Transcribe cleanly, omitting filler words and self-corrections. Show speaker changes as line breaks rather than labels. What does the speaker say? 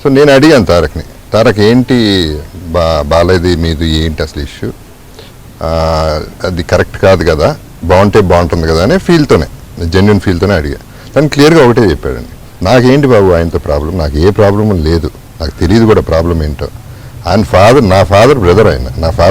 So నేను అడిగాను తారక్ని, తారక్ ఏంటి బాలేది మీది ఏంటి అసలు ఇష్యూ, అది కరెక్ట్ కాదు కదా, బాగుంటే బాగుంటుంది కదా అనే ఫీల్తోనే, జెన్యున్ ఫీల్తోనే అడిగా. తను క్లియర్గా ఒకటే చెప్పాడండి, నాకేంటి బాబు ఆయనతో ప్రాబ్లం, నాకు ఏ ప్రాబ్లం లేదు, నాకు తెలియదు కూడా ప్రాబ్లం ఏంటో. ఆయన ఫాదర్, నా ఫాదర్ బ్రదర్, ఆయన నా ఫాదర్